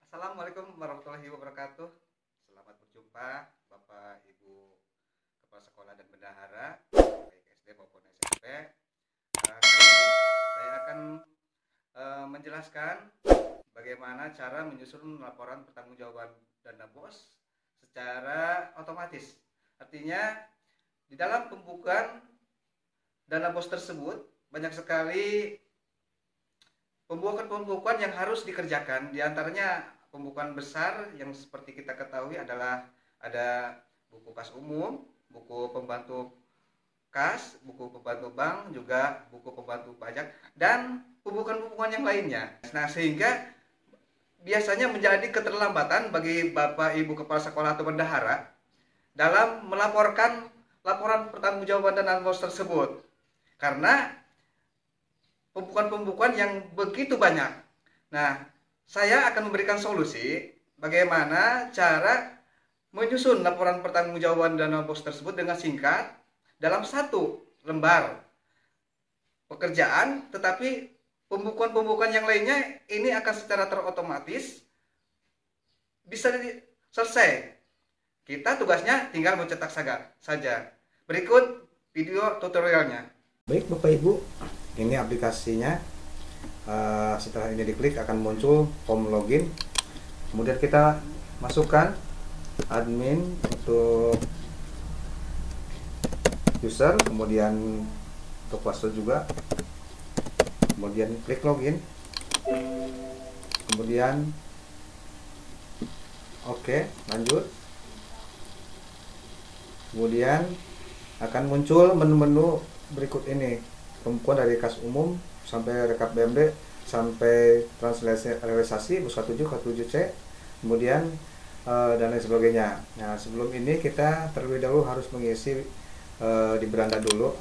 Assalamualaikum warahmatullahi wabarakatuh. Selamat berjumpa Bapak Ibu Kepala Sekolah dan Bendahara, baik SD maupun SMP. Kali ini saya akan menjelaskan bagaimana cara menyusun laporan pertanggungjawaban dana BOS secara otomatis. Artinya di dalam pembukuan dana BOS tersebut banyak sekali pembukuan yang harus dikerjakan. Di antaranya pembukuan besar yang seperti kita ketahui adalah ada buku kas umum, buku pembantu kas, buku pembantu bank, juga buku pembantu pajak, dan pembukuan-pembukuan yang lainnya. Nah, sehingga biasanya menjadi keterlambatan bagi Bapak Ibu Kepala Sekolah atau Bendahara dalam melaporkan laporan pertanggungjawaban dana BOS tersebut. Karena pembukuan-pembukuan yang begitu banyak. Nah, saya akan memberikan solusi bagaimana cara menyusun laporan pertanggungjawaban dana BOS tersebut dengan singkat dalam satu lembar pekerjaan, tetapi pembukuan-pembukuan yang lainnya ini akan secara terotomatis bisa selesai. Kita tugasnya tinggal mencetak saja. Berikut video tutorialnya. Baik Bapak Ibu, ini aplikasinya. Setelah ini diklik akan muncul form login, kemudian kita masukkan admin untuk user, kemudian untuk password juga, kemudian klik login, kemudian oke, lanjut. Kemudian akan muncul menu-menu berikut ini, pembukuan dari kas umum sampai rekap BMD sampai translasi realisasi bus K7, K7C, kemudian dan lain sebagainya. Nah, sebelum ini kita terlebih dahulu harus mengisi di beranda dulu,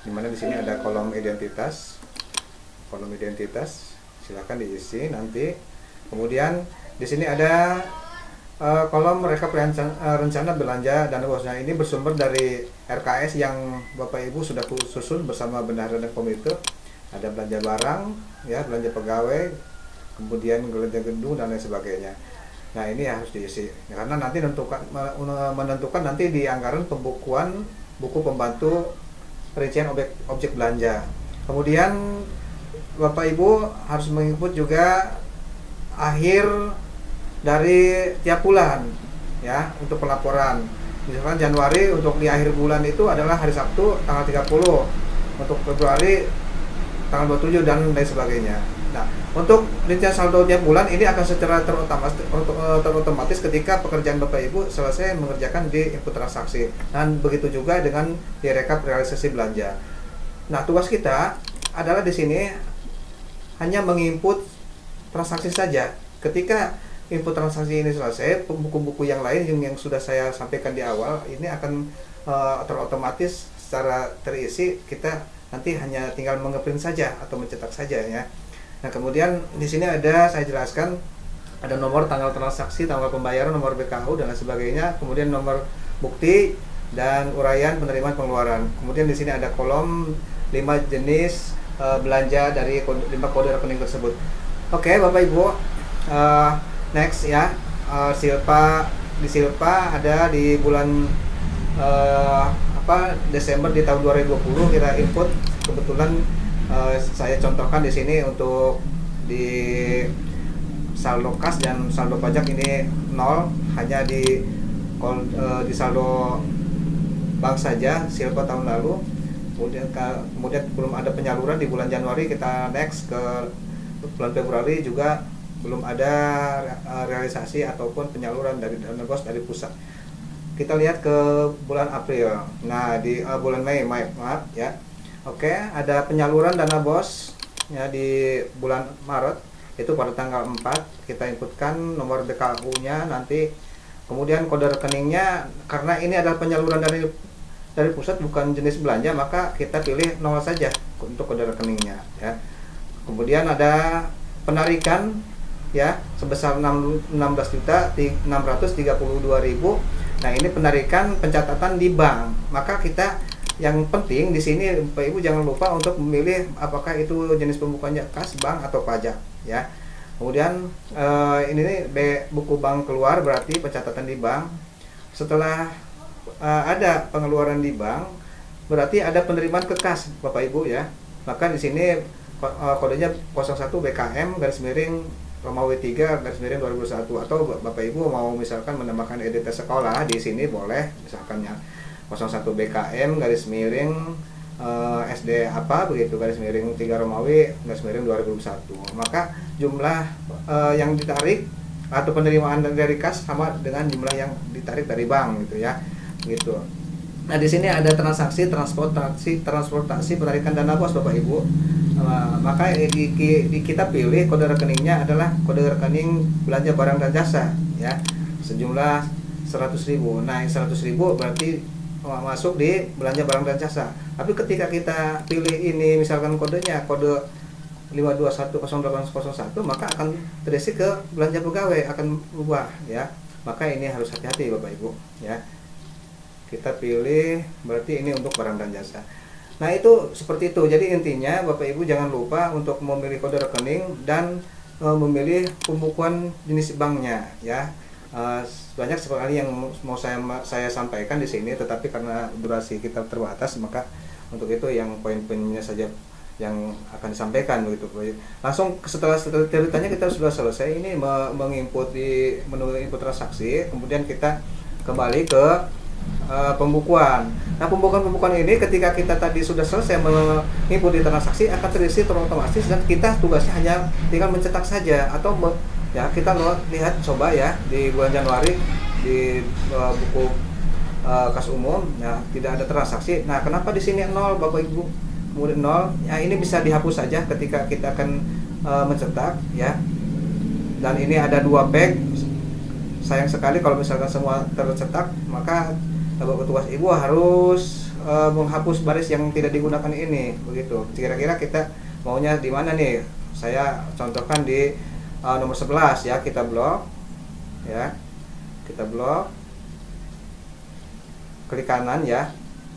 dimana di sini ada kolom identitas, silahkan diisi nanti. Kemudian di sini ada kolom rekap rencana belanja dana BOS. Ini bersumber dari RKS yang Bapak Ibu sudah susun bersama bendahara dan komite. Ada belanja barang, ya, belanja pegawai, kemudian belanja gedung dan lain sebagainya. Nah, ini harus diisi karena nanti menentukan nanti di anggaran pembukuan buku pembantu perincian objek belanja. Kemudian Bapak Ibu harus menginput juga akhir dari tiap bulan, ya, untuk pelaporan. Misalkan Januari untuk di akhir bulan itu adalah hari Sabtu tanggal 30, untuk Februari tanggal 27 dan lain sebagainya. Nah, untuk rincian saldo tiap bulan ini akan secara terotomatis ketika pekerjaan Bapak Ibu selesai mengerjakan di input transaksi, dan begitu juga dengan di rekap realisasi belanja. Nah, tugas kita adalah di sini hanya menginput transaksi saja. Ketika input transaksi ini selesai, buku-buku yang lain yang sudah saya sampaikan di awal ini akan terotomatis secara terisi. Kita nanti hanya tinggal mengeprint saja atau mencetak saja, ya. Nah, kemudian di sini ada, saya jelaskan, ada nomor tanggal transaksi, tanggal pembayaran, nomor BKU dan lain sebagainya, kemudian nomor bukti dan uraian penerimaan pengeluaran. Kemudian di sini ada kolom 5 jenis belanja dari 5 kode rekening tersebut. Oke, Bapak Ibu, next, ya. Di Silpa ada di bulan Desember di tahun 2020 kita input. Kebetulan saya contohkan di sini untuk di saldo kas dan saldo pajak ini 0, hanya di saldo bank saja Silpa tahun lalu. Kemudian belum ada penyaluran di bulan Januari. Kita next ke bulan Februari juga belum ada realisasi ataupun penyaluran dari dana BOS dari pusat. Kita lihat ke bulan April. Nah, di bulan Mei, maaf, ya. Oke, ada penyaluran dana BOS, ya, di bulan Maret itu pada tanggal 4. Kita inputkan nomor BKU-nya nanti. Kemudian kode rekeningnya, karena ini adalah penyaluran dari pusat bukan jenis belanja, maka kita pilih 0 saja untuk kode rekeningnya, ya. Kemudian ada penarikan, ya, sebesar 16.632.000. Nah, ini penarikan pencatatan di bank. Maka kita yang penting di sini Bapak Ibu jangan lupa untuk memilih apakah itu jenis pembukuannya kas, bank atau pajak, ya. Kemudian ini nih buku bank keluar, berarti pencatatan di bank. Setelah ada pengeluaran di bank, berarti ada penerimaan ke kas, Bapak Ibu ya. Maka di sini kodenya 01 BKM garis miring Romawi 3 garis miring 2001, atau Bapak Ibu mau misalkan menambahkan identitas sekolah di sini boleh, misalkan ya 01 BKM garis miring SD apa begitu garis miring 3 Romawi garis miring 2001. Maka jumlah yang ditarik atau penerimaan dari kas sama dengan jumlah yang ditarik dari bank gitu ya, gitu. Nah di sini ada transaksi transportasi penarikan dana bos, Bapak Ibu. Maka kita pilih kode rekeningnya adalah kode rekening belanja barang dan jasa ya, sejumlah 100.000. Nah 100.000 berarti masuk di belanja barang dan jasa. Tapi ketika kita pilih ini misalkan kodenya kode 5210801, maka akan terisi ke belanja pegawai, akan berubah ya. Maka ini harus hati-hati Bapak Ibu ya. Kita pilih berarti ini untuk barang dan jasa. Nah itu seperti itu. Jadi intinya Bapak Ibu jangan lupa untuk memilih kode rekening dan memilih pembukuan jenis banknya ya. Banyak sekali yang mau saya sampaikan di sini, tetapi karena durasi kita terbatas, maka untuk itu yang poin-poinnya saja yang akan disampaikan begitu. Langsung setelah ceritanya kita sudah selesai ini menginput di menu input transaksi, kemudian kita kembali ke pembukuan. Nah pembukuan ini ketika kita tadi sudah selesai menginput di transaksi akan terisi otomatis, dan kita tugasnya hanya tinggal mencetak saja atau ya kita lihat coba ya di bulan Januari di buku kas umum ya tidak ada transaksi. Nah kenapa di sini 0 Bapak Ibu, kemudian 0 ya, ini bisa dihapus saja ketika kita akan mencetak ya. Dan ini ada 2 peg, sayang sekali kalau misalkan semua tercetak, maka Bapak tugas Ibu harus menghapus baris yang tidak digunakan ini begitu. Kira-kira kita maunya di mana nih? Saya contohkan di nomor 11 ya, kita blok ya, kita blok, klik kanan ya,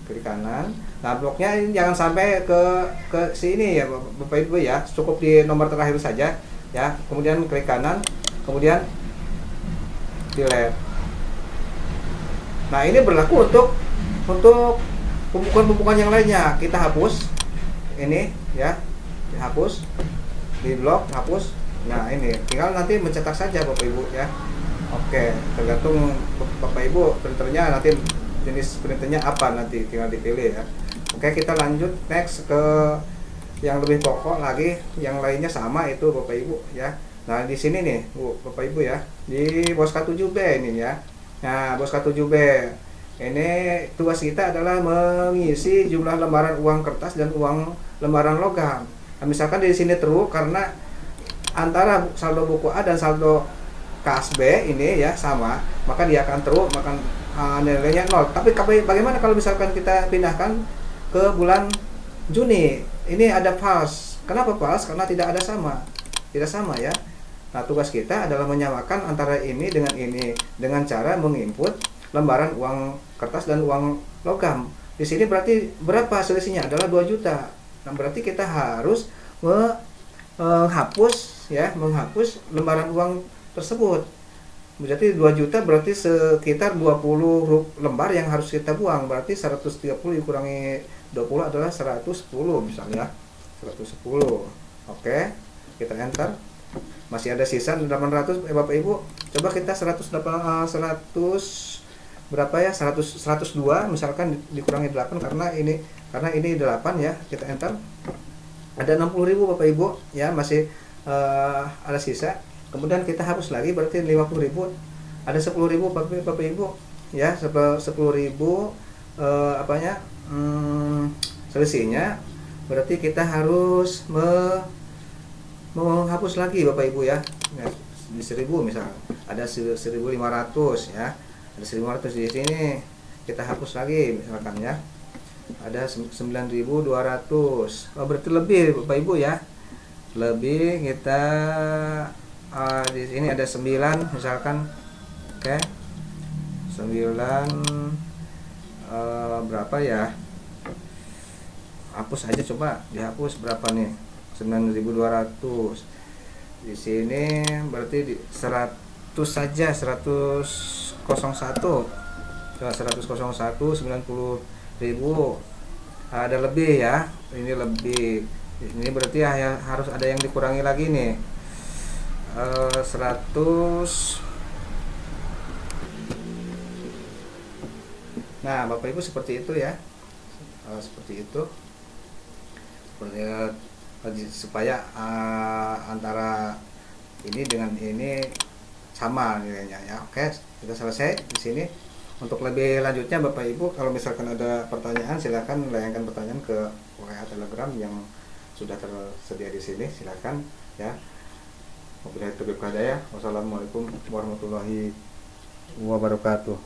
klik kanan. Nah bloknya ini jangan sampai ke sini ya Bapak Ibu ya, cukup di nomor terakhir saja ya. Kemudian klik kanan, kemudian delete. Nah ini berlaku untuk pembukuan yang lainnya. Kita hapus ini ya, dihapus di blok, hapus. Nah ini tinggal nanti mencetak saja Bapak Ibu ya. Oke, tergantung Bapak Ibu printernya nanti jenis printernya apa, nanti tinggal dipilih ya. Oke, kita lanjut next ke yang lebih pokok lagi, yang lainnya sama itu Bapak Ibu ya. Nah di sini nih Bapak Ibu ya, di Boska 7B ini ya. Nah Boska 7B ini tugas kita adalah mengisi jumlah lembaran uang kertas dan uang lembaran logam. Nah, misalkan di sini true karena antara saldo buku A dan saldo kas B ini ya sama, maka dia akan true, maka nilainya 0. Tapi bagaimana kalau misalkan kita pindahkan ke bulan Juni? Ini ada false. Kenapa false? Karena tidak ada sama. Tidak sama ya. Nah, tugas kita adalah menyamakan antara ini dengan cara menginput lembaran uang kertas dan uang logam. Di sini berarti berapa selisihnya? Adalah 2 juta. Nah, berarti kita harus menghapus lembaran uang tersebut. Berarti 2 juta berarti sekitar 20 lembar yang harus kita buang. Berarti 130 dikurangi 20 adalah 110 misalnya. 110. Oke, kita enter. Masih ada sisa 800 Bapak Ibu. Coba kita 100 berapa ya? 102 misalkan dikurangi 8 karena ini 8 ya. Kita enter. Ada 60.000 Bapak Ibu ya, masih ada sisa. Kemudian kita hapus lagi berarti 50.000. Ada 10.000 Bapak Ibu ya, 10.000 selisihnya. Berarti kita harus menghapus lagi Bapak Ibu ya. Nah, di 1.000 misalnya ada 1.500 ya. Ada 1.500 di sini. Kita hapus lagi misalkan ya. Ada 9.200. Oh, berarti lebih Bapak Ibu ya. Lebih kita di sini ada 9 misalkan. Oke. 9 berapa ya? Hapus aja, coba dihapus berapa nih? 9.200. Di sini berarti 100 saja, 101 90.000 ada lebih ya, ini lebih, ini berarti ya harus ada yang dikurangi lagi nih. 100. Nah Bapak Ibu seperti itu ya, seperti itu, supaya antara ini dengan ini sama nilainya ya. Oke, kita selesai di sini. Untuk lebih lanjutnya Bapak Ibu kalau misalkan ada pertanyaan silahkan layangkan pertanyaan ke WA Telegram yang sudah tersedia di sini, silahkan ya. Wabillahi taufiq wal hidayah. Wassalamualaikum warahmatullahi wabarakatuh.